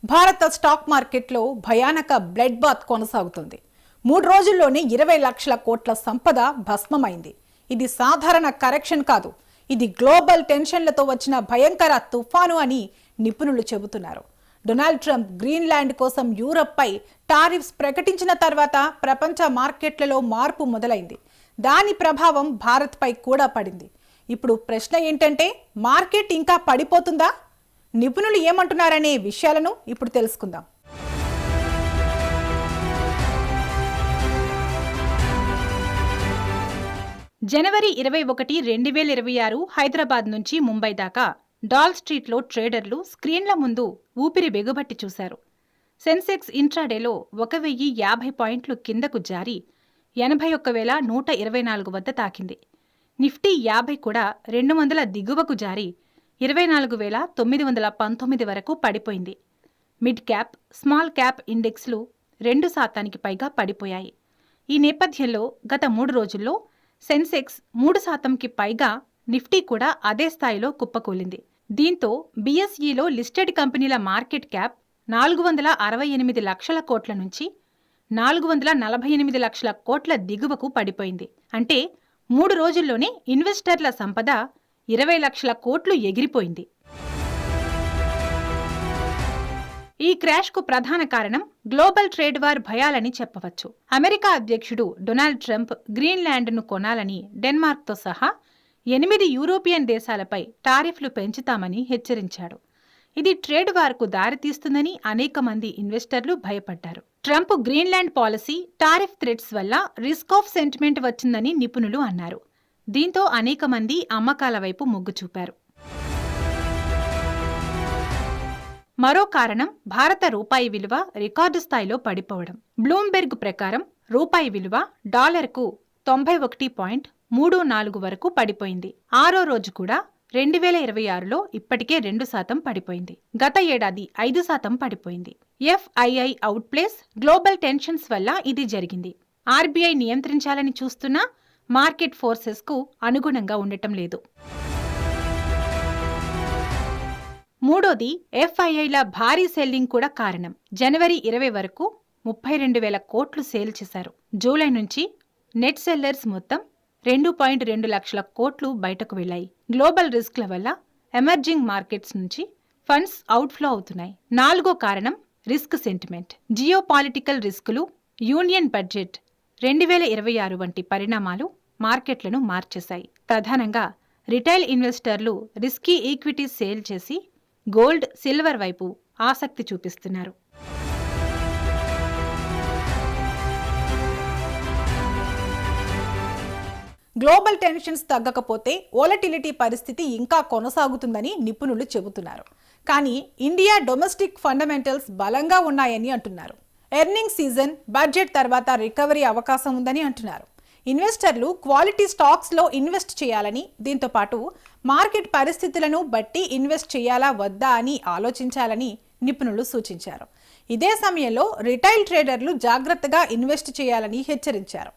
భారత స్టాక్ మార్కెట్లో భయానక బ్లడ్ బాత్ కొనసాగుతుంది. 3 రోజుల్లోనే 20 లక్షల కోట్ల సంపద భస్మమైంది. ఇది సాధారణ కరెక్షన్ కాదు, ఇది గ్లోబల్ టెన్షన్లతో వచ్చిన భయంకర తుఫాను అని నిపుణులు చెబుతున్నారు. డొనాల్డ్ ట్రంప్ గ్రీన్లాండ్ కోసం యూరప్పై టారిఫ్స్ ప్రకటించిన తర్వాత ప్రపంచ మార్కెట్లలో మార్పు మొదలైంది. దాని ప్రభావం భారత్పై కూడా పడింది. ఇప్పుడు ప్రశ్న ఏంటంటే, మార్కెట్ ఇంకా పడిపోతుందా? నిపుణులు ఏమంటున్నారనే విషయాలను ఇప్పుడు తెలుసుకుందాం. జనవరి 21, 2026 హైదరాబాద్ నుంచి ముంబై దాకా డాల్ స్ట్రీట్లో ట్రేడర్లు స్క్రీన్ల ముందు ఊపిరి బిగబట్టి చూశారు. సెన్సెక్స్ ఇంట్రాడేలో 1050 పాయింట్లు కిందకు జారి 81,124 వద్ద తాకింది. నిఫ్టీ 50 కూడా 200 దిగువకు జారి 24,919 వరకు పడిపోయింది. మిడ్ క్యాప్, స్మాల్ క్యాప్ ఇండెక్స్లు 2% పైగా పడిపోయాయి. ఈ నేపథ్యంలో గత 3 రోజుల్లో సెన్సెక్స్ 3% పైగా, నిఫ్టీ కూడా అదే స్థాయిలో కుప్పకూలింది. దీంతో బీఎస్ఈలో లిస్టెడ్ కంపెనీల మార్కెట్ క్యాప్ 468 లక్షల కోట్ల నుంచి 448 లక్షల కోట్ల దిగువకు పడిపోయింది. అంటే 3 రోజుల్లోనే ఇన్వెస్టర్ల సంపద 20 లక్షల కోట్లు ఎగిరిపోయింది. ఈ క్రాష్కు ప్రధాన కారణం గ్లోబల్ ట్రేడ్ వార్ భయాలని చెప్పవచ్చు. అమెరికా అధ్యక్షుడు డొనాల్డ్ ట్రంప్ గ్రీన్లాండ్ను కొనాలని డెన్మార్క్తో సహా 8 యూరోపియన్ దేశాలపై టారిఫ్లు పెంచుతామని హెచ్చరించాడు. ఇది ట్రేడ్ వార్కు దారితీస్తుందని అనేక మంది ఇన్వెస్టర్లు భయపడ్డారు. Trump Greenland policy, tariff threats వల్ల రిస్క్ ఆఫ్ సెంటిమెంట్ వచ్చిందని నిపుణులు అన్నారు. దీంతో అనేక మంది అమ్మకాల వైపు మొగ్గు చూపారు. మరో కారణం భారత రూపాయి విలువ రికార్డు స్థాయిలో పడిపోవడం. బ్లూంబెర్గ్ ప్రకారం రూపాయి విలువ డాలర్కు 91.34 వరకు పడిపోయింది. 6వ రోజు కూడా 2026లో ఇప్పటికే 2% పడిపోయింది. గత ఏడాది 5% పడిపోయింది. ఎఫ్ఐఐ అవుట్ప్లేస్, గ్లోబల్ టెన్షన్స్ వల్ల ఇది జరిగింది. ఆర్బీఐ నియంత్రించాలని చూస్తున్నా మార్కెట్ ఫోర్సెస్కు అనుగుణంగా ఉండటం లేదు. మూడోది, ఎఫ్ఐఐల భారీ సెల్లింగ్ కూడా కారణం. జనవరి 20 వరకు 32,000 కోట్లు సేల్ చేశారు. జూలై నుంచి నెట్ సెల్లర్స్ మొత్తం 2.2 లక్షల కోట్లు బయటకు వెళ్లాయి. గ్లోబల్ రిస్క్ల వల్ల ఎమర్జింగ్ మార్కెట్స్ నుంచి ఫండ్స్ అవుట్ఫ్లో అవుతున్నాయి. 4వ కారణం రిస్క్ సెంటిమెంట్. జియోపాలిటికల్ రిస్కులు, యూనియన్ బడ్జెట్ 2026 వంటి పరిణామాలు మార్కెట్లను మార్చేశాయి. ప్రధానంగా రిటైల్ ఇన్వెస్టర్లు రిస్కీ ఈక్విటీస్ సేల్ చేసి గోల్డ్, సిల్వర్ వైపు ఆసక్తి చూపిస్తున్నారు. గ్లోబల్ టెన్షన్స్ తగ్గకపోతే వోలటిలిటీ పరిస్థితి ఇంకా కొనసాగుతుందని నిపుణులు చెబుతున్నారు. కానీ ఇండియా డొమెస్టిక్ ఫండమెంటల్స్ బలంగా ఉన్నాయని అంటున్నారు. ఎర్నింగ్స్ సీజన్, బడ్జెట్ తర్వాత రికవరీ అవకాశం ఉందని అంటున్నారు. ఇన్వెస్టర్లు క్వాలిటీ స్టాక్స్లో ఇన్వెస్ట్ చేయాలని, దీంతో పాటు మార్కెట్ పరిస్థితులను బట్టి ఇన్వెస్ట్ చేయాలా వద్దా అని ఆలోచించాలని నిపుణులు సూచించారు. ఇదే సమయంలో రిటైల్ ట్రేడర్లు జాగ్రత్తగా ఇన్వెస్ట్ చేయాలని హెచ్చరించారు.